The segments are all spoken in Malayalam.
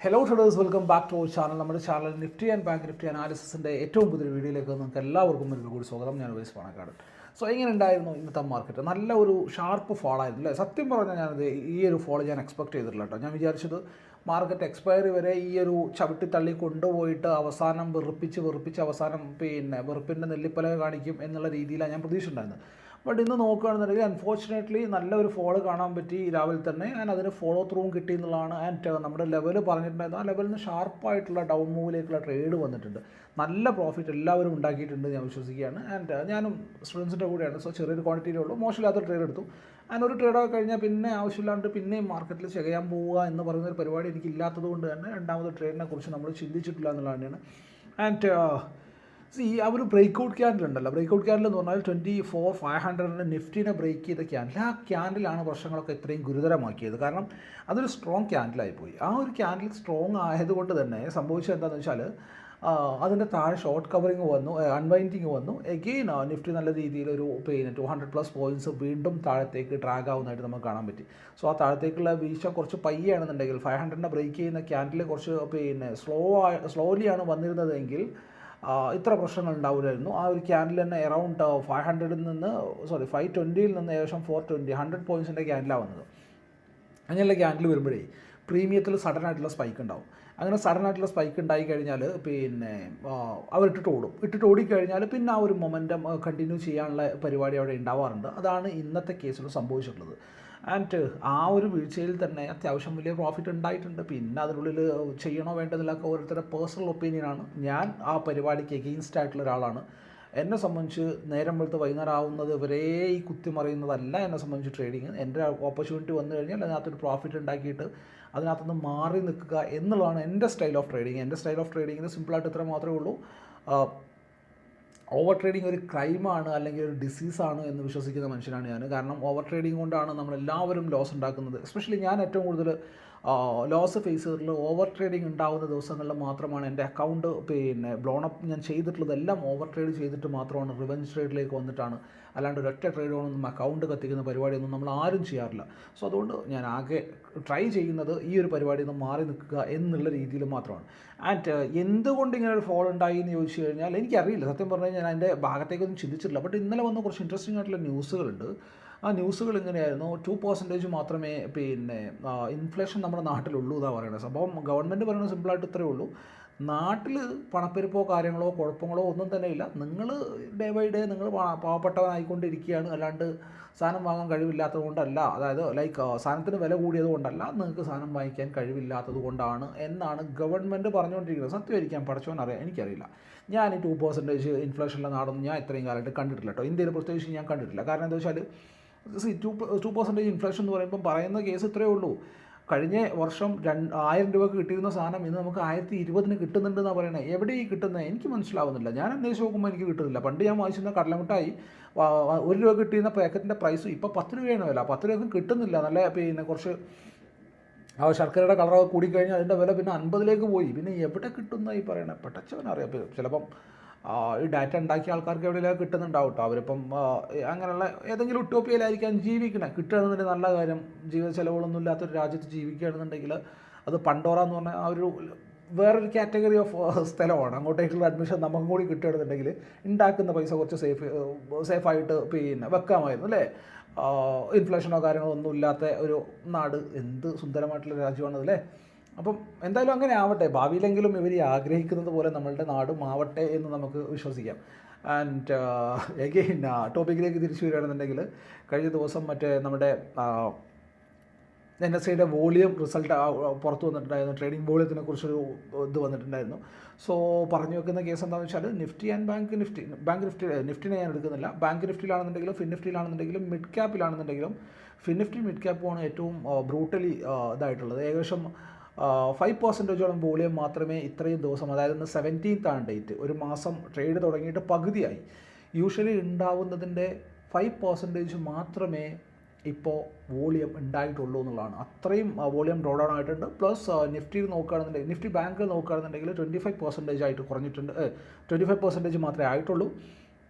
Hello traders, welcome back to our channel. നമ്മുടെ channel Nifty and bank Nifty അനാലിസിൻ്റെ ഏറ്റവും പുതിയ വീഡിയോയിലേക്ക് നിങ്ങൾക്ക് എല്ലാവർക്കും ഒരിക്കൽ കൂടി സ്വാഗതം. ഞാൻ വൈസ് പാണക്കാട്. സോ എങ്ങനെ ഉണ്ടായിരുന്നു ഇന്നത്തെ മാർക്കറ്റ്? നല്ല ഒരു ഷാർപ്പ് ഫോളായിരുന്നു അല്ലേ? സത്യം പറഞ്ഞാൽ ഞാനത് ഈ ഒരു ഫോൾ ഞാൻ എക്സ്പെക്ട് ചെയ്തിട്ടില്ല കേട്ടോ. ഞാൻ വിചാരിച്ചത് മാർക്കറ്റ് എക്സ്പയറി വരെ ഈ ഒരു ചവിട്ടി തള്ളി കൊണ്ടുപോയിട്ട് അവസാനം വെറുപ്പിച്ച് അവസാനം വെറുപ്പിൻ്റെ നെല്ലിപ്പലക കാണിക്കും എന്നുള്ള രീതിയിലാണ് ഞാൻ പ്രതീക്ഷ ഉണ്ടായിരുന്നത്. ബട്ട് ഇന്ന് നോക്കുകയാണെന്നുണ്ടെങ്കിൽ അൺഫോർച്ചുനേറ്റ്ലി നല്ലൊരു ഫോള് കാണാൻ പറ്റി രാവിലെ തന്നെ. ആൻഡ് അതിന് ഫോളോ ത്രൂവും കിട്ടി എന്നുള്ളതാണ്. ആൻഡ് നമ്മുടെ ലെവൽ പറഞ്ഞിട്ടുണ്ടായിരുന്നു, ആ ലെവലിൽ നിന്ന് ഷാർപ്പായിട്ടുള്ള ഡൗൺ മൂവിലേക്കുള്ള ട്രേഡ് വന്നിട്ടുണ്ട്. നല്ല പ്രോഫിറ്റ് എല്ലാവരും ഉണ്ടാക്കിയിട്ടുണ്ട് ഞാൻ വിശ്വസിക്കുകയാണ്. ആൻഡ് ഞാനും സ്റ്റുഡൻസിൻ്റെ കൂടെയാണ്. സോ ചെറിയൊരു ക്വാണ്ടിറ്റിയേ ഉള്ളൂ, മോശമില്ലാത്ത ട്രേഡ് എടുത്തു. ആൻഡ് ഒരു ട്രേഡൊക്കെ കഴിഞ്ഞാൽ പിന്നെ ആവശ്യമില്ലാണ്ട് പിന്നെയും മാർക്കറ്റിൽ ചെയ്യാൻ പോവുക എന്ന് പറയുന്നൊരു പരിപാടി എനിക്കില്ലാത്തത് കൊണ്ട് തന്നെ രണ്ടാമത് ട്രേഡിനെ കുറിച്ച് നമ്മൾ ചിന്തിച്ചിട്ടില്ല എന്നുള്ളത് തന്നെയാണ്. ആൻഡ് ആ ഒരു ബ്രേക്ക്ഔട്ട് ക്യാൻഡിൽ ഉണ്ടല്ലോ, ബ്രേക്ക്ഔട്ട് ക്യാൻഡിൽ എന്ന് പറഞ്ഞാൽ 24,500 നിഫ്റ്റിനെ ബ്രേക്ക് ചെയ്ത ക്യാൻഡിൽ. ആ ക്യാൻഡിലാണ് പ്രശ്നങ്ങളൊക്കെ ഇത്രയും ഗുരുതരമാക്കിയത്. കാരണം അതൊരു സ്ട്രോങ് ക്യാൻഡിലായിപ്പോയി. ആ ഒരു ക്യാൻഡിൽ സ്ട്രോങ് ആയതുകൊണ്ട് തന്നെ സംഭവിച്ചത് എന്താണെന്ന് വെച്ചാൽ അതിൻ്റെ താഴെ ഷോർട്ട് കവറിങ് വന്നു, അൺവൈൻഡിങ് വന്നു. എഗെയിൻ നിഫ്റ്റി നല്ല രീതിയിൽ ഒരു 200+ പോയിൻറ്റ്സ് വീണ്ടും താഴത്തേക്ക് ഡ്രാഗ് ആവുന്നതായിട്ട് നമുക്ക് കാണാൻ പറ്റി. സോ ആ താഴത്തേക്കുള്ള വീഴ്ച കുറച്ച് പയ്യാണെന്നുണ്ടെങ്കിൽ 500നെ ബ്രേക്ക് ചെയ്യുന്ന ക്യാൻഡിൽ കുറച്ച് സ്ലോലിയാണ് വന്നിരുന്നതെങ്കിൽ ഇത്ര പ്രശ്നങ്ങൾ ഉണ്ടാവില്ലായിരുന്നു. ആ ഒരു ക്യാൻഡിൽ തന്നെ അറൗണ്ട് 520 നിന്ന് ഏകദേശം 420 100 പോയിൻറ്റ്സിൻ്റെ ക്യാൻഡിലാണ് വന്നത്. അങ്ങനെയുള്ള ക്യാൻഡിൽ വരുമ്പോഴേ പ്രീമിയത്തിൽ സഡനായിട്ടുള്ള സ്പൈക്ക് ഉണ്ടാവും. അങ്ങനെ സഡനായിട്ടുള്ള സ്പൈക്ക് ഉണ്ടായി കഴിഞ്ഞാൽ ഇട്ടിട്ട് ഓടിക്കഴിഞ്ഞാൽ പിന്നെ ആ ഒരു മൊമെൻറ്റം കണ്ടിന്യൂ ചെയ്യാനുള്ള പരിപാടി അവിടെ ഉണ്ടാവാറുണ്ട്. അതാണ് ഇന്നത്തെ കേസിൽ സംഭവിച്ചിട്ടുള്ളത്. ആൻഡ് ആ ഒരു വീഴ്ചയിൽ തന്നെ അത്യാവശ്യം വലിയ പ്രോഫിറ്റ് ഉണ്ടായിട്ടുണ്ട്. പിന്നെ അതിനുള്ളിൽ ചെയ്യണോ വേണ്ടതിലൊക്കെ ഓരോരുത്തരുടെ പേഴ്സണൽ ഒപ്പീനിയനാണ്. ഞാൻ ആ പരിപാടിക്ക് എഗെയിൻസ്റ്റ് ആയിട്ടുള്ള ഒരാളാണ്. എന്നെ സംബന്ധിച്ച് നേരം വെളുത്ത് വൈകുന്നേരം ആവുന്നത് വരെ ഈ കുത്തിമറിയുന്നതല്ല എന്നെ സംബന്ധിച്ച് ട്രേഡിങ്. എൻ്റെ ഓപ്പർച്യൂണിറ്റി വന്നു കഴിഞ്ഞാൽ അതിനകത്തൊരു പ്രോഫിറ്റ് ഉണ്ടാക്കിയിട്ട് അതിനകത്തുനിന്ന് മാറി നിൽക്കുക എന്നുള്ളതാണ് എൻ്റെ സ്റ്റൈൽ ഓഫ് ട്രേഡിങ്. എൻ്റെ സ്റ്റൈൽ ഓഫ് ട്രേഡിങ്ങിന് സിമ്പിളായിട്ട് ഇത്ര മാത്രമേ ഉള്ളൂ. ഓവർ ട്രേഡിങ് ഒരു ക്രൈമാണ് അല്ലെങ്കിൽ ഒരു ഡിസീസാണ് എന്ന് വിശ്വസിക്കുന്ന മനുഷ്യനാണ് ഞാൻ. കാരണം ഓവർ ട്രേഡിങ് കൊണ്ടാണ് നമ്മളെല്ലാവരും ലോസ് ഉണ്ടാക്കുന്നത്. എസ്പെഷ്യലി ഞാൻ ഏറ്റവും കൂടുതൽ ലോസ് ഫേസ് ചെയ്തിട്ടുള്ള ഓവർ ട്രേഡിങ് ഉണ്ടാകുന്ന ദിവസങ്ങളിൽ മാത്രമാണ്. എൻ്റെ അക്കൗണ്ട് ബ്ലോണപ്പ് ഞാൻ ചെയ്തിട്ടുള്ളതെല്ലാം ഓവർ ട്രേഡ് ചെയ്തിട്ട് മാത്രമാണ് റിവെഞ്ച് ട്രേഡിലേക്ക് വന്നിട്ടാണ്. അല്ലാണ്ട് ഒരൊറ്റ ട്രേഡ് കൊണ്ടൊന്നും അക്കൗണ്ട് കത്തിക്കുന്ന പരിപാടിയൊന്നും നമ്മൾ ആരും ചെയ്യാറില്ല. സോ അതുകൊണ്ട് ഞാൻ ആകെ ട്രൈ ചെയ്യുന്നത് ഈ ഒരു പരിപാടിയിൽ നിന്ന് മാറി നിൽക്കുക എന്നുള്ള രീതിയിൽ മാത്രമാണ്. ആൻഡ് എന്തുകൊണ്ട് ഇങ്ങനെ ഒരു ഫോൾ ഉണ്ടായി എന്ന് ചോദിച്ചു കഴിഞ്ഞാൽ എനിക്കറിയില്ല. സത്യം പറഞ്ഞു കഴിഞ്ഞാൽ ഞാൻ അതിൻ്റെ ഭാഗത്തേക്കൊന്നും ചിന്തിച്ചിട്ടില്ല. ബട്ട് ഇന്നലെ വന്ന കുറച്ച് ഇൻട്രസ്റ്റിംഗ് ആയിട്ടുള്ള ന്യൂസുകളുണ്ട്. ആ ന്യൂസുകൾ ഇങ്ങനെയായിരുന്നു. 2% മാത്രമേ ഇൻഫ്ലേഷൻ നമ്മുടെ നാട്ടിലുള്ളൂ എന്നാണ് പറയുന്നത്. സംഭവം ഗവൺമെൻറ് പറയുന്നത് സിമ്പിളായിട്ട് ഇത്രയേ ഉള്ളൂ. നാട്ടിൽ പണപ്പെരുപ്പോ കാര്യങ്ങളോ കുഴപ്പങ്ങളോ ഒന്നും തന്നെ ഇല്ല. നിങ്ങൾ ഡേ ബൈ ഡേ നിങ്ങൾ പാവപ്പെട്ടവനായിക്കൊണ്ടിരിക്കുകയാണ്. അല്ലാണ്ട് സാധനം വാങ്ങാൻ കഴിവില്ലാത്തത് കൊണ്ടല്ല, അതായത് സാധനത്തിന് വില കൂടിയത് കൊണ്ടല്ല, നിങ്ങൾക്ക് സാധനം വാങ്ങിക്കാൻ കഴിവില്ലാത്തത് കൊണ്ടാണ് എന്നാണ് ഗവൺമെൻറ് പറഞ്ഞുകൊണ്ടിരിക്കുന്നത്. സത്യമായിരിക്കാം, പഠിച്ചവൻ അറിയാം, എനിക്കറിയില്ല. ഞാൻ ഈ 2% ഇൻഫ്ലേഷനുള്ള നാടൊന്നും ഞാൻ ഇത്രയും കാലമായിട്ട് കണ്ടിട്ടില്ല കേട്ടോ. ഇന്ത്യയിൽ പ്രത്യേകിച്ച് ഞാൻ കണ്ടിട്ടില്ല. കാരണം എന്താ വെച്ചാൽ 2% ഇൻഫ്ലേഷൻ എന്ന് പറയുമ്പം പറയുന്ന കേസ് ഇത്രയേ ഉള്ളൂ. കഴിഞ്ഞ വർഷം 1000 രൂപക്ക് കിട്ടിയിരുന്ന സാധനം ഇന്ന് നമുക്ക് 1020 കിട്ടുന്നുണ്ടെന്നാണ് പറയുന്നത്. എവിടെ ഈ കിട്ടുന്നത് എനിക്ക് മനസ്സിലാവുന്നില്ല. ഞാൻ അന്വേഷിച്ച് നോക്കുമ്പോൾ എനിക്ക് കിട്ടുന്നില്ല. പണ്ട് ഞാൻ വാങ്ങിച്ചിരുന്ന കടലമിഠായി 1 രൂപ കിട്ടിയിരുന്ന പാക്കറ്റിൻ്റെ പ്രൈസ് ഇപ്പോൾ 10 രൂപയാണ് വില. 10 രൂപയ്ക്കും കിട്ടുന്നില്ല. നല്ല കുറച്ച് ശർക്കരയുടെ കളറൊക്കെ കൂടിക്കഴിഞ്ഞാൽ അതിൻ്റെ വില പിന്നെ 50ലേക്ക് പോയി. പിന്നെ എവിടെ കിട്ടുന്ന ഈ പറയണത് പെട്ടച്ചവനറിയാം. ചിലപ്പം ഈ ഡാറ്റ ഉണ്ടാക്കിയ ആൾക്കാർക്ക് എവിടെയെങ്കിലും കിട്ടുന്നുണ്ടാവും കേട്ടോ. അവരിപ്പം അങ്ങനെയുള്ള ഏതെങ്കിലും ഉട്ടോപ്പിയയിലായിരിക്കാം ജീവിക്കണേ. കിട്ടുകയാണെന്നുണ്ടെങ്കിൽ നല്ല കാര്യം. ജീവിത ചിലവുകളൊന്നും ഇല്ലാത്തൊരു രാജ്യത്ത് ജീവിക്കുകയാണെന്നുണ്ടെങ്കിൽ അത് പണ്ടോറ എന്ന് പറഞ്ഞാൽ ആ ഒരു വേറൊരു കാറ്റഗറി ഓഫ് സ്ഥലമാണ്. അങ്ങോട്ടേക്കുള്ള അഡ്മിഷൻ നമുക്കും കൂടി കിട്ടുകയാണെന്നുണ്ടെങ്കിൽ ഉണ്ടാക്കുന്ന പൈസ കുറച്ച് സേഫായിട്ട് വെക്കാമായിരുന്നു അല്ലേ. ഇൻഫ്ലേഷനോ കാര്യങ്ങളോ ഒന്നും ഇല്ലാത്ത ഒരു നാട്. എന്ത് സുന്ദരമായിട്ടുള്ള രാജ്യമാണതല്ലേ. അപ്പം എന്തായാലും അങ്ങനെ ആവട്ടെ. ഭാവിയിലെങ്കിലും ഇവർ ആഗ്രഹിക്കുന്നത് പോലെ നമ്മളുടെ നാടും ആവട്ടെ എന്ന് നമുക്ക് വിശ്വസിക്കാം. ആൻഡ് എഗെയിൻ ടോപ്പിക്കിലേക്ക് തിരിച്ചു വരികയാണെന്നുണ്ടെങ്കിൽ കഴിഞ്ഞ ദിവസം നമ്മുടെ NSEയുടെ വോളിയം റിസൾട്ട് പുറത്തു വന്നിട്ടുണ്ടായിരുന്നു. ട്രേഡിംഗ് വോളിയത്തിനെ കുറിച്ചൊരു ഇത് വന്നിട്ടുണ്ടായിരുന്നു. സോ പറഞ്ഞു വെക്കുന്ന കേസ് എന്താണെന്ന് വെച്ചാൽ നിഫ്റ്റി ആൻഡ് ബാങ്ക് നിഫ്റ്റിനെ ഞാൻ എടുക്കുന്നില്ല. ബാങ്ക് നിഫ്റ്റിയിലാണെന്നുണ്ടെങ്കിലും നിഫ്റ്റിയിലാണെന്നുണ്ടെങ്കിലും മിഡ് ക്യാപ്പിലാണെന്നുണ്ടെങ്കിലും നിഫ്റ്റി മിഡ് ക്യാപ്പുമാണ് ഏറ്റവും ബ്രൂട്ടലി ഇതായിട്ടുള്ളത്. ഏകദേശം 5%ഓളം വോളിയം മാത്രമേ ഇത്രയും ദിവസം, അതായത് 17th ഡേറ്റ്, ഒരു മാസം ട്രേഡ് തുടങ്ങിയിട്ട് പകുതിയായി. യൂഷ്വലി ഉണ്ടാവുന്നതിൻ്റെ 5% മാത്രമേ ഇപ്പോൾ വോളിയം ഉണ്ടായിട്ടുള്ളൂ എന്നുള്ളതാണ്. അത്രയും വോളിയം ഡ്രോ ഡൗൺ ആയിട്ടുണ്ട്. പ്ലസ് നിഫ്റ്റിയിൽ നോക്കുകയാണെന്നുണ്ടെങ്കിൽ നിഫ്റ്റി ബാങ്കിൽ നോക്കുകയാണെന്നുണ്ടെങ്കിൽ 25% ആയിട്ട് കുറഞ്ഞിട്ടുണ്ട്. 25% മാത്രമേ ആയിട്ടുള്ളൂ.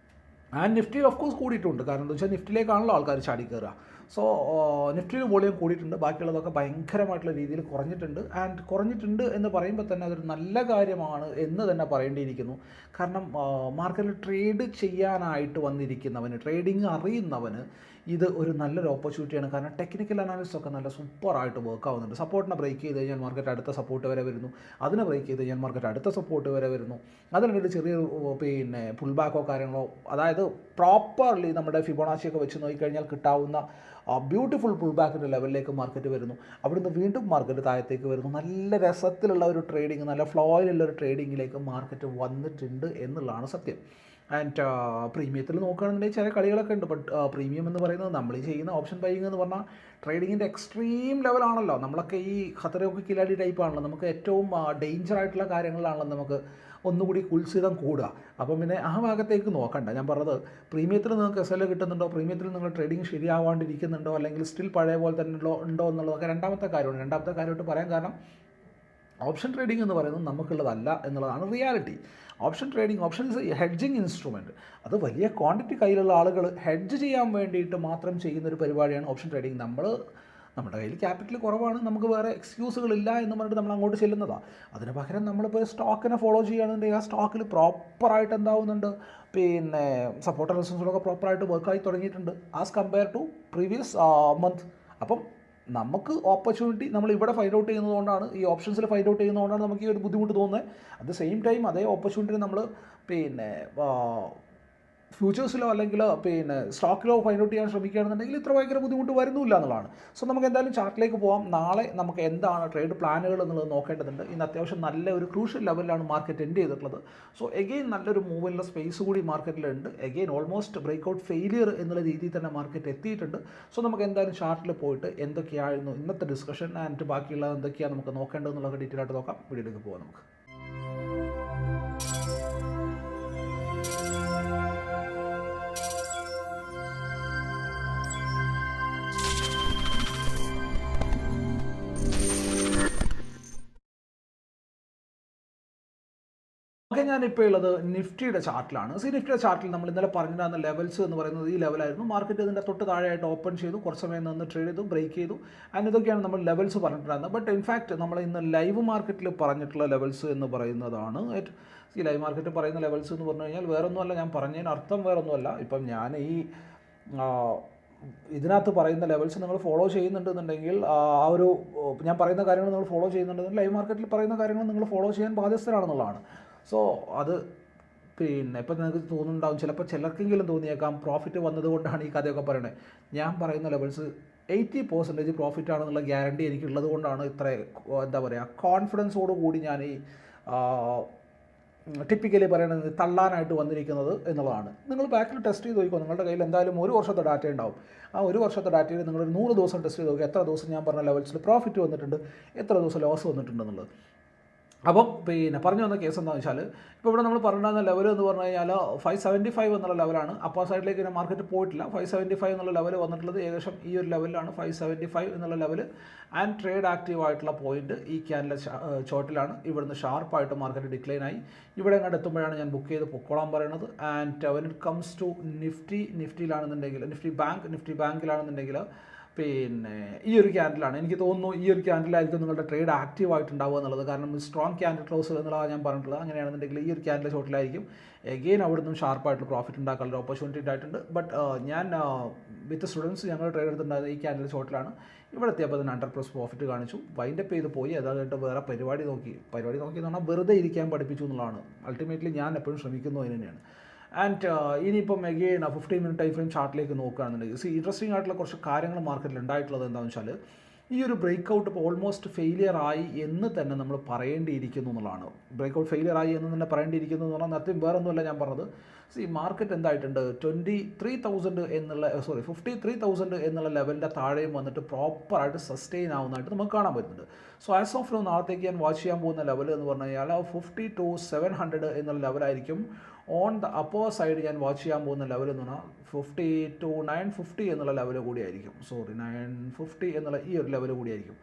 ആൻഡ് നിഫ്റ്റിയിൽ ഓഫ് കോഴ്സ് കൂടിയിട്ടുണ്ട്. കാരണം എന്താ വെച്ചാൽ നിഫ്റ്റിയിലേക്കാണല്ലോ ആൾക്കാർ ചാടി കയറുക. സോ നിഫ്റ്റിയിൽ വോളിയം കൂടിയിട്ടുണ്ട്, ബാക്കിയുള്ളതൊക്കെ ഭയങ്കരമായിട്ടുള്ള രീതിയിൽ കുറഞ്ഞിട്ടുണ്ട്. ആൻഡ് കുറഞ്ഞിട്ടുണ്ട് എന്ന് പറയുമ്പോൾ തന്നെ അതൊരു നല്ല കാര്യമാണ് എന്ന് തന്നെ പറയേണ്ടിയിരിക്കുന്നു. കാരണം മാർക്കറ്റിൽ ട്രേഡ് ചെയ്യാനായിട്ട് വന്നിരിക്കുന്നവന്, ട്രേഡിങ് അറിയുന്നവന് ഇത് ഒരു നല്ലൊരു ഓപ്പർച്യൂണിറ്റിയാണ്. കാരണം ടെക്നിക്കൽ അനാലിസിസ് ഒക്കെ നല്ല സൂപ്പറായിട്ട് വർക്ക് ആവുന്നുണ്ട്. സപ്പോർട്ടിനെ ബ്രേക്ക് ചെയ്ത് കഴിഞ്ഞാൽ മാർക്കറ്റ് അടുത്ത സപ്പോർട്ട് വരെ വരുന്നു, അതിനെ ബ്രേക്ക് ചെയ്ത് കഴിഞ്ഞാൽ മാർക്കറ്റ് അടുത്ത സപ്പോർട്ട് വരെ വരുന്നു. അതിനിടയിൽ ചെറിയൊരു പുൾ ബാക്കോ കാര്യങ്ങളോ, അതായത് പ്രോപ്പർലി നമ്മുടെ ഫിബൊനാച്ചിയൊക്കെ വെച്ച് നോക്കിക്കഴിഞ്ഞാൽ കിട്ടാവുന്ന ബ്യൂട്ടിഫുൾ പുൾ ബാക്കിൻ്റെ ലെവലിലേക്ക് മാർക്കറ്റ് വരുന്നു. അവിടുന്ന് വീണ്ടും മാർക്കറ്റ് താഴത്തേക്ക് വരുന്നു. നല്ല രസത്തിലുള്ള ഒരു ട്രേഡിങ്, നല്ല ഫ്ലോയിലുള്ള ഒരു ട്രേഡിങ്ങിലേക്ക് മാർക്കറ്റ് വന്നിട്ടുണ്ട് എന്നുള്ളതാണ് സത്യം. ആൻഡ് പ്രീമിയത്തിൽ നോക്കുകയാണെന്നുണ്ടെങ്കിൽ ചില കളികളൊക്കെ ഉണ്ട്. ബട്ട് പ്രീമിയം എന്ന് പറയുന്നത് നമ്മൾ ഈ ചെയ്യുന്ന ഓപ്ഷൻ ബൈയിങ് എന്ന് പറഞ്ഞാൽ ട്രേഡിങ്ങിൻ്റെ എക്സ്ട്രീം ലെവലാണല്ലോ. നമ്മളൊക്കെ ഈ ഖത്തറൊക്കെ കിലാടി ടൈപ്പാണല്ലോ. നമുക്ക് ഏറ്റവും ഡേഞ്ചർ ആയിട്ടുള്ള കാര്യങ്ങളിലാണല്ലോ നമുക്ക് ഒന്നുകൂടി കുൽസിതം കൂടുക. അപ്പം പിന്നെ ആ ഭാഗത്തേക്ക് നോക്കണ്ട. ഞാൻ പറഞ്ഞത് പ്രീമിയത്തിൽ നിങ്ങൾക്ക് എസ് എൽ കിട്ടുന്നുണ്ടോ, പ്രീമിയത്തിൽ നിങ്ങൾ ട്രേഡിങ് ശരിയാവാണ്ടിരിക്കുന്നുണ്ടോ, അല്ലെങ്കിൽ സ്റ്റിൽ പഴയ പോലെ തന്നെ ഉണ്ടോ എന്നുള്ളതൊക്കെ രണ്ടാമത്തെ കാര്യമാണ്. രണ്ടാമത്തെ കാര്യമായിട്ട് പറയാൻ കാരണം ഓപ്ഷൻ ട്രേഡിംഗ് എന്ന് പറയുന്നത് നമുക്കുള്ളതല്ല എന്നുള്ളതാണ് reality. Option trading, option is A hedging instrument. അത് വലിയ ക്വാണ്ടിറ്റി കയ്യിലുള്ള ആളുകൾ ഹെഡ്ജ് ചെയ്യാൻ വേണ്ടിയിട്ട് മാത്രം ചെയ്യുന്നൊരു പരിപാടിയാണ് ഓപ്ഷൻ ട്രേഡിംഗ്. നമ്മുടെ കയ്യിൽ ക്യാപിറ്റൽ കുറവാണ്, നമുക്ക് വേറെ എക്സ്ക്യൂസുകളില്ല എന്ന് പറഞ്ഞിട്ട് നമ്മൾ അങ്ങോട്ട് ചെല്ലുന്നതാണ്. അതിന് പകരം നമ്മളിപ്പോൾ സ്റ്റോക്കിനെ ഫോളോ ചെയ്യുകയാണെന്നുണ്ടെങ്കിൽ ആ സ്റ്റോക്കിൽ പ്രോപ്പറായിട്ട് എന്താവുന്നുണ്ട്, പിന്നെ സപ്പോർട്ട് റെസിസ്റ്റൻസുകളൊക്കെ പ്രോപ്പറായിട്ട് വർക്കായി തുടങ്ങിയിട്ടുണ്ട് as compare to previous month. അപ്പം നമുക്ക് ഓപ്പർച്യൂണിറ്റി നമ്മൾ ഇവിടെ ഫൈൻഡ് ഔട്ട് ചെയ്യുന്നതുകൊണ്ടാണ്, ഈ ഓപ്ഷൻസിൽ ഫൈൻഡ് ഔട്ട് ചെയ്യുന്നതുകൊണ്ടാണ് നമുക്ക് ഈ ഒരു ബുദ്ധിമുട്ട് തോന്നുന്നത്. അറ്റ് ദ സെയിം ടൈം അതേ ഓപ്പർച്യൂണിറ്റി നമ്മൾ പിന്നെ ഫ്യൂച്ചേഴ്സിലോ അല്ലെങ്കിൽ പിന്നെ സ്റ്റോക്കിലോ ഫൈൻഡ് ഔട്ട് ചെയ്യാൻ ശ്രമിക്കുകയാണെന്നുണ്ടെങ്കിൽ ഇത്ര ഭയങ്കര ബുദ്ധിമുട്ട് വരുന്നില്ല എന്നുള്ളതാണ്. സോ നമുക്ക് എന്തായാലും ചാർട്ടിലേക്ക് പോകാം. നാളെ നമുക്ക് എന്താണ് ട്രേഡ് പ്ലാനുകൾ എന്നുള്ളത് നോക്കേണ്ടതുണ്ട്. ഇന്ന് അത്യാവശ്യം നല്ല ഒരു ക്രൂഷ്യൽ ലെവലിലാണ് മാർക്കറ്റ് എൻഡ് ചെയ്തിട്ടുള്ളത്. സോ എഗെയിൻ നല്ലൊരു മൂവിനുള്ള സ്പേസ് കൂടി മാർക്കറ്റിലുണ്ട്. എഗെയിൻ ഓൾമോസ്റ്റ് ബ്രേക്ക്ഔട്ട് ഫെയിലിയർ എന്നുള്ള രീതിയിൽ തന്നെ മാർക്കറ്റ് എത്തിയിട്ടുണ്ട്. സോ നമുക്ക് എന്തായാലും ചാർട്ടിൽ പോയിട്ട് എന്തൊക്കെയായിരുന്നു ഇന്നത്തെ ഡിസ്കഷൻ ആൻഡ് ബാക്കിയുള്ള എന്തൊക്കെയാണ് നമുക്ക് നോക്കേണ്ടതെന്നുള്ളത് ഡീറ്റെയിൽ ആയിട്ട് നോക്കാം. വീഡിയോയിലേക്ക് പോകാം നമുക്ക്. ഓക്കെ, ഞാനിപ്പോൾ ഉള്ളത് നിഫ്റ്റിയുടെ ചാർട്ടിലാണ്. നിഫ്റ്റിയുടെ ചാർട്ടിൽ നമ്മൾ ഇന്നലെ പറഞ്ഞിരുന്ന ലെവൽസ് എന്ന് പറയുന്നത് ഈ ലെവലായിരുന്നു. മാർക്കറ്റ് ഇതിൻ്റെ തൊട്ട് താഴെയായിട്ട് ഓപ്പൺ ചെയ്തു, കുറച്ച് സമയം നിന്ന് ട്രേഡ് ചെയ്തു, ബ്രേക്ക് ചെയ്തു. ആൻഡ് ഇതൊക്കെയാണ് നമ്മൾ ലെവൽസ് പറഞ്ഞിട്ടുണ്ടായിരുന്നത്. ബട്ട് ഇൻഫാക്റ്റ് നമ്മൾ ഇന്ന് ലൈവ് മാർക്കറ്റിൽ പറഞ്ഞിട്ടുള്ള ലെവൽസ് എന്ന് പറയുന്നതാണ് ഈ ലൈവ് മാർക്കറ്റ് പറയുന്ന ലെവൽസ് എന്ന് പറഞ്ഞു കഴിഞ്ഞാൽ വേറൊന്നുമല്ല, ഞാൻ പറഞ്ഞതിന് അർത്ഥം വേറൊന്നുമല്ല. ഇപ്പം ഞാൻ ഇതിനകത്ത് പറയുന്ന ലെവൽസ് നിങ്ങൾ ഫോളോ ചെയ്യുന്നുണ്ടെന്നുണ്ടെങ്കിൽ ആ ഒരു ഞാൻ പറയുന്ന കാര്യങ്ങൾ നിങ്ങൾ ഫോളോ ചെയ്യുന്നുണ്ടെങ്കിൽ ലൈവ് മാർക്കറ്റിൽ പറയുന്ന കാര്യങ്ങൾ നിങ്ങൾ ഫോളോ ചെയ്യാൻ ബാധ്യസ്ഥരാണെന്നുള്ളതാണ്. സോ അത് പിന്നെ ഇപ്പം നിങ്ങൾക്ക് തോന്നുന്നുണ്ടാവും, ചിലപ്പോൾ ചിലർക്കെങ്കിലും തോന്നിയേക്കാം പ്രോഫിറ്റ് വന്നതുകൊണ്ടാണ് ഈ കഥയൊക്കെ പറയണത്. ഞാൻ പറയുന്ന ലെവൽസ് 80% പ്രോഫിറ്റ് ആണെന്നുള്ള ഗ്യാരണ്ടി എനിക്കുള്ളത് കൊണ്ടാണ് ഇത്ര എന്താ പറയുക കോൺഫിഡൻസോട് കൂടി ഞാൻ ഈ ടിപ്പിക്കലി പറയണത് തള്ളാനായിട്ട് വന്നിരിക്കുന്നത് എന്നുള്ളതാണ്. നിങ്ങൾ ബാക്കിൽ ടെസ്റ്റ് ചെയ്ത് നോക്കിക്കോ. നിങ്ങളുടെ കയ്യിൽ എന്തായാലും ഒരു വർഷത്തെ ഡാറ്റ ഉണ്ടാവും. ആ ഒരു വർഷത്തെ ഡാറ്റയിൽ നിങ്ങൾ 100 ദിവസം ടെസ്റ്റ് ചെയ്ത് നോക്കുക, എത്ര ദിവസം ഞാൻ പറഞ്ഞ ലെവൽസിൽ പ്രോഫിറ്റ് വന്നിട്ടുണ്ട്, എത്ര ദിവസം ലോസ് വന്നിട്ടുണ്ടെന്നുള്ളത്. അപ്പം പിന്നെ പറഞ്ഞു വന്ന കേസ് എന്താണെന്ന് വെച്ചാൽ, ഇപ്പോൾ ഇവിടെ നമ്മൾ പറഞ്ഞിരുന്ന ലെവൽ എന്ന് പറഞ്ഞു കഴിഞ്ഞാൽ 575 എന്നുള്ള ലെവലാണ്. അപ്പർ സൈഡിലേക്ക് ഇങ്ങനെ മാർക്കറ്റ് പോയിട്ടില്ല. 575 എന്നുള്ള ലെവൽ വന്നിട്ടുള്ളത് ഏകദേശം ഈ ഒരു ലെവലിലാണ്, 575 എന്നുള്ള ലെവൽ. ആൻഡ് ട്രേഡ് ആക്റ്റീവ് ആയിട്ടുള്ള പോയിന്റ് ഈ ക്യാൻഡിലെ ചോട്ടിലാണ്. ഇവിടുന്ന് ഷാർപ്പായിട്ട് മാർക്കറ്റ് ഡിക്ലൈൻ ആയി. ഇവിടെ എങ്ങോട്ട് എത്തുമ്പോഴാണ് ഞാൻ ബുക്ക് ചെയ്ത് പൊക്കോളാൻ പറയുന്നത്. And when it comes to നിഫ്റ്റിയിലാണെന്നുണ്ടെങ്കിൽ, നിഫ്റ്റി ബാങ്കിലാണെന്നുണ്ടെങ്കിൽ പിന്നെ ഈ ഒരു ക്യാൻഡിലാണ് എനിക്ക് തോന്നുന്നു, ഈ ഒരു ക്യാൻഡിലായിരിക്കും നിങ്ങളുടെ ട്രേഡ് ആക്റ്റീവ് ആയിട്ടുണ്ടാവുക എന്നുള്ളത്. കാരണം സ്ട്രോങ് ക്യാൻഡിൽ ക്ലോസ് എന്നുള്ളതാണ് ഞാൻ പറഞ്ഞിട്ടുള്ളത്. അങ്ങനെയാണെന്നുണ്ടെങ്കിൽ ഈ ഒരു ക്യാൻഡിലെ ഷോട്ടിലായിരിക്കും എഗെയിൻ അവിടെ നിന്നും ഷാർപ്പായിട്ട് പ്രോഫിറ്റ് ഉണ്ടാക്കാനുള്ള ഓപ്പർച്യൂണിറ്റി ഉണ്ടായിട്ടുണ്ട്. ബട്ട് ഞാൻ വിത്ത് സ്റ്റുഡൻസ് ഞങ്ങൾ ട്രേഡ് എടുത്തിട്ടുണ്ടായത് ഈ ക്യാൻഡിലെ ഷോട്ടിലാണ്. ഇവിടെ എത്തിയപ്പോൾ അതിന് 100+ പ്രോഫിറ്റ് കാണിച്ചു, വൈൻഡപ്പ് ചെയ്ത് പോയി. അതായിട്ട് വേറെ പരിപാടി നോക്കി എന്ന് പറഞ്ഞാൽ വെറുതെ ഇരിക്കാൻ പഠിപ്പിച്ചു എന്നുള്ളതാണ്. അൾട്ടിമേറ്റ്ലി ഞാൻ എപ്പോഴും ശ്രമിക്കുന്നു അതിന് തന്നെയാണ്. ആൻഡ് ഇനിയിപ്പം എഗെയിൻ 15 മിനിറ്റ് ടൈം ഫ്രെയിം ചാർട്ടിലേക്ക് നോക്കുകയാണെന്നുണ്ടെങ്കിൽ ഇൻട്രസ്റ്റിംഗ് ആയിട്ടുള്ള കുറച്ച് കാര്യങ്ങൾ മാർക്കറ്റിൽ ഉണ്ടായിട്ടുള്ളത് എന്താണെന്ന് വെച്ചാൽ, ഈ ഒരു ബ്രേക്ക്ഔട്ട് ഇപ്പോൾ ഓൾമോസ്റ്റ് ഫെയിലിയർ ആയി എന്ന് തന്നെ നമ്മൾ പറയേണ്ടിയിരിക്കുന്നു എന്നുള്ളതാണ്. ബ്രേക്ക്ഔട്ട് ഫെയിലിയർ ആയി എന്ന് തന്നെ പറയേണ്ടിയിരിക്കുന്നു എന്ന് പറഞ്ഞാൽ നേരത്തെ വേറൊന്നുമല്ല ഞാൻ പറഞ്ഞത്. മാർക്കറ്റ് എന്തായിട്ടുണ്ട്, 53,000 എന്നുള്ള ലെവലിൻ്റെ താഴെയും വന്നിട്ട് പ്രോപ്പറായിട്ട് സസ്റ്റെയിൻ ആവുന്നതായിട്ട് നമുക്ക് കാണാൻ പറ്റുന്നുണ്ട്. സോ ആസ് ഓഫ് നോ നാളത്തേക്ക് ഞാൻ വാച്ച് ചെയ്യാൻ പോകുന്ന ലെവൽ എന്ന് പറഞ്ഞു കഴിഞ്ഞാൽ 50-700 എന്നുള്ള ലെവലായിരിക്കും. ഓൺ ദ അപ്പർ സൈഡ് ഞാൻ വാച്ച് ചെയ്യാൻ പോകുന്ന ലെവൽ എന്ന് പറഞ്ഞാൽ 50-950 എന്നുള്ള ലെവൽ കൂടിയായിരിക്കും. 950 എന്നുള്ള ഈ ഒരു ലെവൽ കൂടിയായിരിക്കും.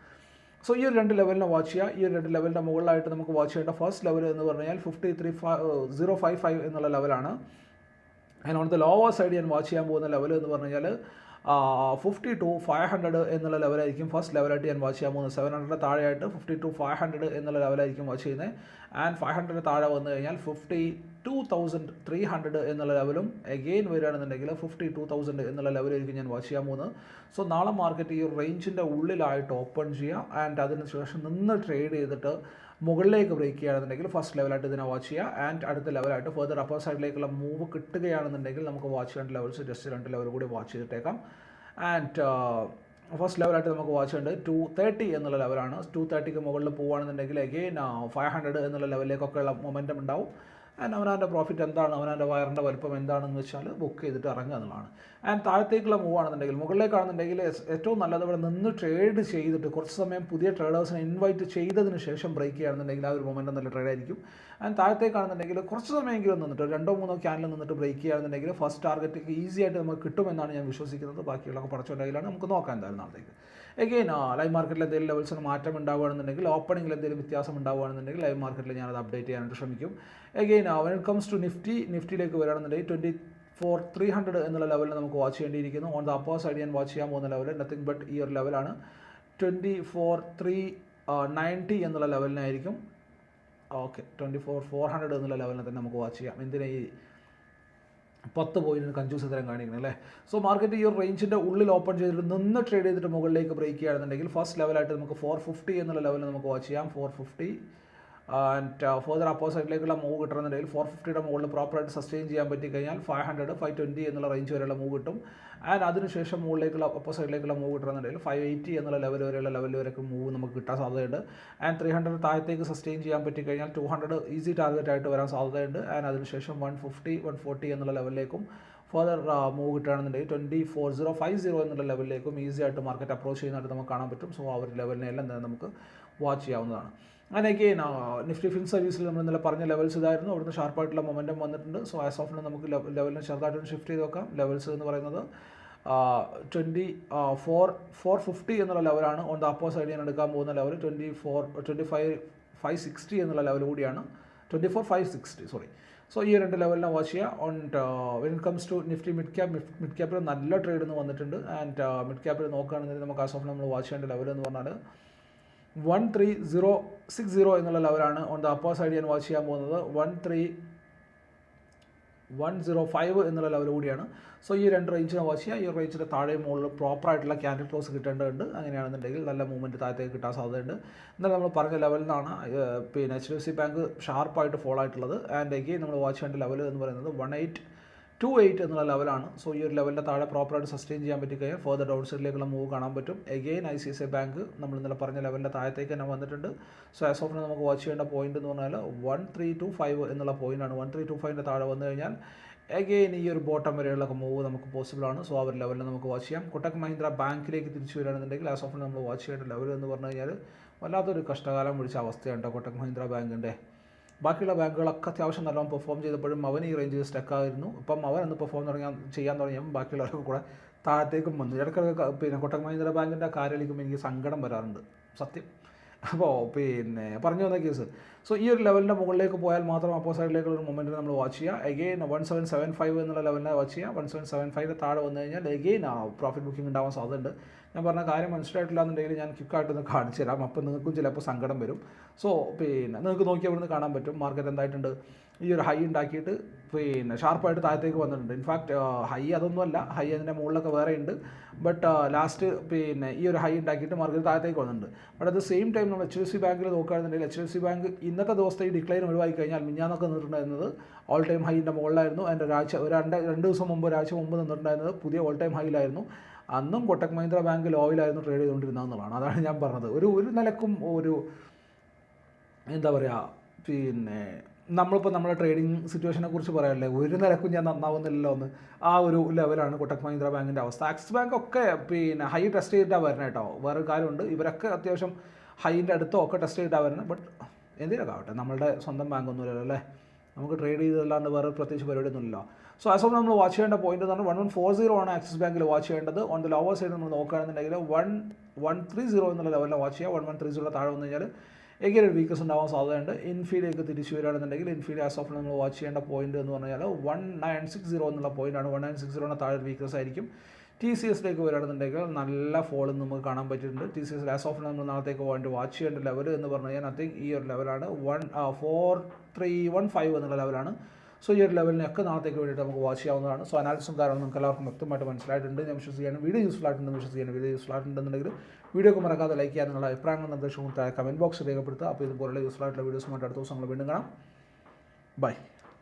സോ ഈ ഒരു 2 ലെവലിനെ വാച്ച് ചെയ്യുക. ഈ ഒരു 2 ലെവലിൻ്റെ മുകളിലായിട്ട് നമുക്ക് വാച്ച് ചെയ്യേണ്ട ഫസ്റ്റ് ലെവൽ എന്ന് പറഞ്ഞു കഴിഞ്ഞാൽ 53,055 എന്നുള്ള ലെവലാണ്. And on the lower side ഞാൻ വാച്ച് ചെയ്യാൻ പോകുന്ന ലെവൽ എന്ന് പറഞ്ഞു കഴിഞ്ഞാൽ 50-500 എന്നുള്ള ലെവലായിരിക്കും ഫസ്റ്റ് ലെവലായിട്ട് ഞാൻ വാച്ച് ചെയ്യാൻ പോകുന്നത്. 700 താഴെയായിട്ട് 50-500 എന്നുള്ള ലെവലായിരിക്കും വാച്ച് ചെയ്യുന്നത്. ആൻഡ് 500 താഴെ വന്നു കഴിഞ്ഞാൽ 52,300 എന്നുള്ള ലെവലും എഗെയിൻ വരികയാണെന്നുണ്ടെങ്കിൽ 52,000 എന്നുള്ള ലെവലായിരിക്കും ഞാൻ വാച്ച് ചെയ്യാൻ പോകുന്നത്. സോ നാളെ മാർക്കറ്റ് ഈ ഒരു റേഞ്ചിൻ്റെ ഉള്ളിലായിട്ട് ഓപ്പൺ ചെയ്യുക ആൻഡ് അതിനുശേഷം നിന്ന് ട്രേഡ് ചെയ്തിട്ട് മുകളിലേക്ക് ബ്രേക്ക് ചെയ്യുകയാണെന്നുണ്ടെങ്കിൽ ഫസ്റ്റ് ലെവലായിട്ട് ഇതിനെ വാച്ച് ചെയ്യുക. ആൻഡ് അടുത്ത ലെവലായിട്ട് ഫർദർ അപ്പർ സൈഡിലേക്കുള്ള മൂവ് കിട്ടുകയാണെന്നുണ്ടെങ്കിൽ നമുക്ക് വാച്ച് ചെയ്യേണ്ട ലെവൽസ് ജസ്റ്റ് 2 ലെവൽ കൂടി വാച്ച് ചെയ്തിട്ടേക്കാം. ആൻഡ് ഫസ്റ്റ് ലെവലായിട്ട് നമുക്ക് വാച്ച് ചെയ്യേണ്ടത് 230 എന്നുള്ള ലെവലാണ്. 230ക്ക് മുകളിൽ പോകുകയാണെന്നുണ്ടെങ്കിൽ അഗെയിൻ 500 എന്നുള്ള ലെവലിലേക്കൊക്കെയുള്ള മൊമെൻറ്റം ഉണ്ടാവും. ആൻഡ് അവനവൻ്റെ പ്രോഫിറ്റ് എന്താണ്, അവനവൻ്റെ വയറിൻ്റെ വലുപ്പം എന്താണെന്ന് വെച്ചാൽ ബുക്ക് ചെയ്തിട്ട് ഇറങ്ങുക എന്നുള്ളതാണ്. ആൻഡ് താഴത്തേക്കുള്ള മൂവ് ആണെന്നുണ്ടെങ്കിൽ, മുകളിലേക്കാണെന്നുണ്ടെങ്കിൽ ഏറ്റവും നല്ലത് ഇവിടെ നിന്ന് ട്രേഡ് ചെയ്തിട്ട് കുറച്ച് സമയം പുതിയ ട്രേഡേഴ്സിനെ ഇൻവൈറ്റ് ചെയ്തതിന് ശേഷം ബ്രേക്ക് ചെയ്യുകയാണെന്നുണ്ടെങ്കിൽ ആ ഒരു മൊമെൻറ്റം നല്ല ട്രേഡ് ആയിരിക്കും. ആൻഡ് താഴത്തേക്കാണെന്നുണ്ടെങ്കിൽ കുറച്ച് സമയമെങ്കിലും നിന്നിട്ട് 2-3 ക്യാനിൽ നിന്നിട്ട് ബ്രേക്ക് ചെയ്യുകയാണെന്നുണ്ടെങ്കിൽ ഫസ്റ്റ് ടാർഗറ്റ് ഈസി ആയിട്ട് നമുക്ക് കിട്ടുമെന്നാണ് ഞാൻ വിശ്വസിക്കുന്നത്. ബാക്കിയുള്ളതൊക്കെ പടച്ചോൻ്റെ കയ്യിലാണ്, നമുക്ക് നോക്കാം എന്തായാലും നാളത്തേക്ക്. എഗെയിൻ ലൈവ് മാർക്കറ്റിൽ എന്തെങ്കിലും ലെവൽസിന് മാറ്റം ഉണ്ടാവുകയാണെന്നുണ്ടെങ്കിൽ, ഓപ്പണിംഗിൽ എന്തെങ്കിലും വ്യത്യാസം ഉണ്ടാവുകയാണെന്നുണ്ടെങ്കിൽ ലൈവ് മാർക്കറ്റിൽ ഞാനത് അപ്ഡേറ്റ് ചെയ്യാനായിട്ട് ശ്രമിക്കും. Again when it comes to നിഫ്റ്റിയിലേക്ക് വരികയാണെന്നുണ്ടെങ്കിൽ 24,300 എന്നുള്ള ലെവലിൽ നമുക്ക് വാച്ച് ചെയ്യേണ്ടിയിരിക്കുന്നു. ഓൺ ദ അപ്പർ സൈഡ് ഞാൻ വാച്ച് ചെയ്യാൻ പോകുന്ന ലെവൽ നത്തിങ് ബട്ട് ഈ ഒരു ലെവലാണ് 24,390 എന്നുള്ള ലെവലിനായിരിക്കും. ഓക്കെ, 24,400 എന്നുള്ള ലെവലിനെ തന്നെ നമുക്ക് വാച്ച് ചെയ്യാം. എന്തിനാ ഈ 10 പോയിന്റിന് കഞ്ചൂസ് തരം കാണിക്കണം അല്ലേ? സോ മാർക്കറ്റ് ഈ ഒരു റേഞ്ചിൻ്റെ ഉള്ളിൽ ഓപ്പൺ ചെയ്തിട്ട് നിന്ന് ട്രേഡ് ചെയ്തിട്ട് മുകളിലേക്ക് ബ്രേക്ക് ചെയ്യുകയാണെന്നുണ്ടെങ്കിൽ ഫസ്റ്റ് ലെവലായിട്ട് നമുക്ക് 450 എന്നുള്ള ലെവലിൽ നമുക്ക് വാച്ച് ചെയ്യാം. 450 ആൻഡ് ഫർദർ അപ്പർ സൈഡിലേക്കുള്ള മൂവ് കിട്ടണമെന്നുണ്ടെങ്കിൽ 450യുടെ മുകളിൽ പ്രോപ്പറായിട്ട് സസ്റ്റെയിൻ ചെയ്യാൻ പറ്റി കഴിഞ്ഞാൽ 500, 520 എന്നുള്ള റേഞ്ച് വരെയുള്ള മൂവ് കിട്ടും. ആൻഡ് അതിനുശേഷം മുകളിലേക്കുള്ള അപ്പർ സൈഡിലേക്കുള്ള മൂവ് കിട്ടണമെന്നുണ്ടെങ്കിൽ 580 എന്നുള്ള ലെവൽ വരെയുള്ള ലെവൽ വരെയൊക്കെ മൂവ് നമുക്ക് കിട്ടാൻ സാധ്യതയുണ്ട്. ആൻഡ് 300 താഴത്തേക്ക് സസ്റ്റെയിൻ ചെയ്യാൻ പറ്റി കഴിഞ്ഞാൽ 200 ഈസി ടാർഗറ്റ് ആയിട്ട് വരാൻ സാധ്യതയുണ്ട്. ആൻഡ് അതിനുശേഷം 150, 140 എന്നുള്ള ലെവലിലേക്കും ഫർദർ മൂവ് കിട്ടുകയാണെന്നുണ്ടെങ്കിൽ 24,050 എന്നുള്ള ലെവലിലേക്കും ഈസി ആയിട്ട് മാർക്കറ്റ് അപ്രോച്ച് ചെയ്യുന്നതായിട്ട് നമുക്ക് കാണാൻ പറ്റും. സോ ആ ഒരു ലെവലിനെല്ലാം തന്നെ നമുക്ക് വാച്ച് ചെയ്യാവുന്നതാണ്. അങ്ങനെയൊക്കെ നിഫ്റ്റി ഫിൻ സർവീസിൽ നമ്മൾ ഇന്നലെ പറഞ്ഞ ലെവൽസ് ഇതായിരുന്നു. അവിടുന്ന് ഷാർപ്പായിട്ടുള്ള മൊമെൻറ്റം വന്നിട്ടുണ്ട്. സോ ആസ് ഓഫ് നമുക്ക് ലെവലിനെ ചെറുതായിട്ടൊന്ന് ഷിഫ്റ്റ് ചെയ്ത് നോക്കാം. ലെവൽസ് എന്ന് പറയുന്നത് 450 എന്നുള്ള ലെവലാണ്. ഓൺ ദ അപ്പർ സൈഡ് ഞാൻ എടുക്കാൻ പോകുന്ന ലെവൽ 25,560 എന്നുള്ള ലെവൽ കൂടിയാണ്. 24,560 സോറി. സോ ഈ 2 ലെവലിനെ വാച്ച് ചെയ്യുക. And when it comes to Nifty mid ക്യാപ്പിൽ നല്ല ട്രേഡ് എന്ന് വന്നിട്ടുണ്ട്. ആൻഡ് മിഡ് ക്യാപ്പിൽ നോക്കുകയാണെന്നുണ്ടെങ്കിൽ നമുക്ക് ആസ് ഓഫ് നമ്മൾ വാച്ച് ചെയ്യേണ്ട ലെവൽ എന്ന് പറഞ്ഞാൽ 13,060 എന്നുള്ള ലെവലാണ്. ഓൺ ദ അപ്പർ സൈഡ് ഞാൻ വാച്ച് ചെയ്യാൻ പോകുന്നത് 13,105 എന്നുള്ള ലെവൽ കൂടിയാണ്. സോ ഈ 2 റേഞ്ചിനെ വാച്ച് ചെയ്യുക. ഈ റേഞ്ചിൻ്റെ താഴെ മുകളിൽ പ്രോപ്പറായിട്ടുള്ള ക്യാൻഡിൽ ക്ലോസ് കിട്ടേണ്ടതുണ്ട്. അങ്ങനെയാണെന്നുണ്ടെങ്കിൽ നല്ല മൂവ്മെൻറ്റ് താഴത്തേക്ക് കിട്ടാൻ സാധ്യതയുണ്ട്. എന്നാൽ നമ്മൾ പറഞ്ഞ ലെവലിൽ നിന്നാണ് പിന്നെ HDFC ബാങ്ക് ഷാർപ്പായിട്ട് ഫോളോ ആയിട്ടുള്ളത്. ആൻഡ് എഗെയിൻ നമ്മൾ വാച്ച് ചെയ്യേണ്ട ലെവൽ എന്ന് പറയുന്നത് 1828 എന്നുള്ള ലെവലാണ്. സോ ഈ ഒരു ലെവലിൻ്റെ താഴെ പ്രോപ്പറായിട്ട് സസ്റ്റെയിൻ ചെയ്യാൻ പറ്റി കഴിഞ്ഞാൽ ഫർദർ ഡൗൺ സൈഡിലേക്കുള്ള മൂവ് കാണാൻ പറ്റും. എഗെയിൻ ICICI ബാങ്ക് നമ്മൾ ഇന്നലെ പറഞ്ഞ ലെവലിൻ്റെ താഴത്തേക്ക് തന്നെ വന്നിട്ടുണ്ട്. സോ ആസ് ഓഫ് നമുക്ക് വാച്ച് ചെയ്യേണ്ട പോയിന്റ് എന്ന് പറഞ്ഞാൽ 1325 എന്നുള്ള പോയിന്റാണ്. 1325ൻ്റെ താഴെ വന്നു കഴിഞ്ഞാൽ എഗെയിൻ ഈ ഒരു ബോട്ടം വരെയുള്ള മൂവ് നമുക്ക് പോസിബിൾ ആണ്. സോ ആ ഒരു ലെവലിൽ നമുക്ക് വാച്ച് ചെയ്യാം. കൊട്ടക് മഹീന്ദ്ര ബാങ്കിലേക്ക് തിരിച്ചു വരികയാണെന്നുണ്ടെങ്കിൽ ആസ് ഓഫ് നമ്മൾ വാച്ച് ചെയ്യേണ്ട ലെവൽ എന്ന് പറഞ്ഞു കഴിഞ്ഞാൽ വല്ലാത്തൊരു കഷ്ടകാലം പിടിച്ച അവസ്ഥയാണ് കൊട്ടക് മഹീന്ദ്ര ബാങ്കിൻ്റെ. ബാക്കിയുള്ള ബാങ്കുകളൊക്കെ അത്യാവശ്യം നല്ലോണം പെർഫോം ചെയ്തപ്പോഴും അവൻ ഈ റേഞ്ചിൽ സ്റ്റക്കായിരുന്നു. ഇപ്പം അവൻ ഒന്ന് പെർഫോം ചെയ്യാൻ തുടങ്ങിയപ്പോൾ ബാക്കിയുള്ളവർക്ക് കൂടെ താഴത്തേക്കും വന്നു. ഇടയ്ക്കൊക്കെ പിന്നെ കൊട്ടക് മഹീന്ദ്ര ബാങ്കിൻ്റെ കാര്യമായിരിക്കുമ്പോൾ എനിക്ക് സങ്കടം വരാറുണ്ട് സത്യം. അപ്പോൾ പിന്നെ പറഞ്ഞു വന്ന കേസ്. സോ ഈ ഒരു ലെവലിൻ്റെ മുകളിലേക്ക് പോയാൽ മാത്രം അപ്പോ സൈഡിലേക്കുള്ള ഒരു മൊമെൻറ്റ് നമ്മൾ വാച്ച് ചെയ്യുക. എഗെയിൻ 1775 എന്നുള്ള ലെവലിനെ വാച്ച് ചെയ്യുക. 1775 താഴെ വന്നു കഴിഞ്ഞാൽ എഗെയിൻ പ്രോഫിറ്റ് ബുക്കിംഗ് ഉണ്ടാവാൻ സാധ്യതയുണ്ട്. ഞാൻ പറഞ്ഞ കാര്യം മനസ്സിലായിട്ടില്ല എന്നുണ്ടെങ്കിൽ ഞാൻ ക്വിക്കായിട്ടൊന്ന് കാണിച്ചു തരാം. അപ്പോൾ നിങ്ങൾക്കും ചിലപ്പോൾ സങ്കടം വരും. സോ പിന്നെ നിങ്ങൾക്ക് നോക്കി അവിടെ നിന്ന് കാണാൻ പറ്റും മാർക്കറ്റ് എന്തായിട്ടുണ്ട്. ഈ ഒരു ഹൈ ഉണ്ടാക്കിയിട്ട് പിന്നെ ഷാർപ്പായിട്ട് താഴത്തേക്ക് വന്നിട്ടുണ്ട്. ഇൻഫാക്റ്റ് ഹൈ അതൊന്നുമല്ല, ഹൈ അതിൻ്റെ മുകളിലൊക്കെ വേറെ ഉണ്ട്. ബട്ട് ലാസ്റ്റ് പിന്നെ ഈ ഒരു ഹൈ ഉണ്ടാക്കിയിട്ട് മാർക്കറ്റ് താഴത്തേക്ക് വന്നിട്ടുണ്ട്. But at the same time നമ്മൾ HDFC ബാങ്കിൽ നോക്കുകയാണെന്നുണ്ടെങ്കിൽ HDFC ബാങ്ക് ഇന്നത്തെ ദിവസത്തെ ഈ ഡിക്ലൈൻ ഒഴിവാക്കി കഴിഞ്ഞാൽ മിഞ്ഞാന്നൊക്കെ നിന്നിട്ടുണ്ടായിരുന്നത് ഓൾ ടൈം ഹൈൻ്റെ മുകളിലായിരുന്നു. അതിൻ്റെ രണ്ട് ദിവസം മുമ്പ് ഒരാഴ്ച മുമ്പ് നിന്നിട്ടുണ്ടായിരുന്നത് പുതിയ ഓൾ ടൈം ഹൈയിലായിരുന്നു. അന്നും കൊട്ടക് മഹീന്ദ്ര ബാങ്ക് ലോയിലായിരുന്നു ട്രേഡ് ചെയ്തുകൊണ്ടിരുന്നതെന്നുള്ളതാണ്. അതാണ് ഞാൻ പറഞ്ഞത്. ഒരു നിലക്കും ഒരു എന്താ പറയുക, പിന്നെ നമ്മളിപ്പോൾ നമ്മുടെ ട്രേഡിങ് സിറ്റുവേഷനെ കുറിച്ച് പറയാനല്ലേ, ഒരു നിലക്കും ഞാൻ നന്നാവുന്നില്ലല്ലോ എന്ന് ആ ഒരു ലെവലാണ് കൊട്ടക് മഹീന്ദ്ര ബാങ്കിൻ്റെ അവസ്ഥ. ആക്സിസ് ബാങ്ക് ഒക്കെ പിന്നെ ഹൈ ടെസ്റ്റ് ചെയ്തിട്ടാണ് വരുന്നത് കേട്ടോ. വേറൊരു കാര്യമുണ്ട്, ഇവരൊക്കെ അത്യാവശ്യം ഹൈൻ്റെ അടുത്തോ ഒക്കെ ടെസ്റ്റ് ചെയ്തിട്ടാണ് വരുന്നത്. ബട്ട് എന്തിനൊക്കെ ആവട്ടെ, നമ്മളുടെ സ്വന്തം ബാങ്കൊന്നുമില്ലല്ലോ അല്ലേ, നമുക്ക് ട്രേഡ് ചെയ്തല്ലാണ്ട് വേറെ പ്രത്യേകിച്ച് പരിപാടിയൊന്നുമില്ലല്ലോ. സോ ആസ് ഓഫ് നമ്മൾ വാച്ച് ചെയ്യേണ്ട പോയിന്റ് എന്ന് പറഞ്ഞാൽ 1140 ആണ് ആക്സിസ് ബാങ്കിൽ വാച്ച് ചെയ്യേണ്ടത്. ഓൺ ദ ലോവർ സൈഡ് നമ്മൾ നോക്കുകയാണെന്നുണ്ടെങ്കിൽ 1130 എന്നുള്ള ലെവലിൽ വാച്ച് ചെയ്യുക. 1130 താഴെ വന്നു കഴിഞ്ഞാൽ എങ്ങനെ ഒരു വീക്കസ് ഉണ്ടാവാൻ സാധ്യതയുണ്ട്. ഇൻഫീഡിലേക്ക് തിരിച്ചു വരികയാണെന്നുണ്ടെങ്കിൽ ഇൻഫീഡ് ആസ് ഓഫ് നമ്മൾ വാച്ച് ചെയ്യേണ്ട പോയിന്റ് എന്ന് പറഞ്ഞാൽ 1960 എന്നുള്ള പോയിന്റാണ്. 1960 താഴെ വീക്കസ് ആയിരിക്കും. TCSലേക്ക് വരികയാണെന്നുണ്ടെങ്കിൽ നല്ല ഫോളും നമുക്ക് കാണാൻ പറ്റിയിട്ടുണ്ട്. TCS ആസ് ഓഫ് നമ്മൾ നാളത്തേക്ക് വേണ്ടി വാച്ച് ചെയ്യേണ്ട ലെവൽ എന്ന് പറഞ്ഞു കഴിഞ്ഞാൽ നത്തിങ് ഈ ഒരു ലെവലാണ് 4315 എന്നുള്ള ലെവലാണ്. സോ ഈ ഒരു ലെവലിനൊക്കെ നാളത്തേക്ക് വേണ്ടിയിട്ട് നമുക്ക് വാച്ച് ചെയ്യാവുന്നതാണ്. സോ അനാലിസിസും കാരണം നിങ്ങൾക്ക് എല്ലാവർക്കും വ്യക്തമായിട്ട് മനസ്സിലായിട്ടുണ്ട് ഞാൻ വിശ്വസിക്കുകയാണ്. വീഡിയോ യൂസ്ഫുൾ ആയിട്ടുണ്ടെന്ന് വിശ്വസിക്കുകയാണ്. വീഡിയോ യൂസ്ഫുൾ ആയിട്ടുണ്ടെന്നുണ്ടെങ്കിൽ വീഡിയോക്ക് മറക്കാതെ ലൈക്ക് ചെയ്യാൻ നിങ്ങളുടെ അഭിപ്രായങ്ങളും നിർദ്ദേശവും താഴെ കമൻറ്റ് ബോക്സിൽ രേഖപ്പെടുത്തുക. അപ്പോൾ ഇതുപോലുള്ള യൂസ്ഫുൾ ആയിട്ടുള്ള വീഡിയോസുമായിട്ട് അടുത്ത ദിവസം നമ്മൾ വീണ്ടും കാണാം. ബൈ.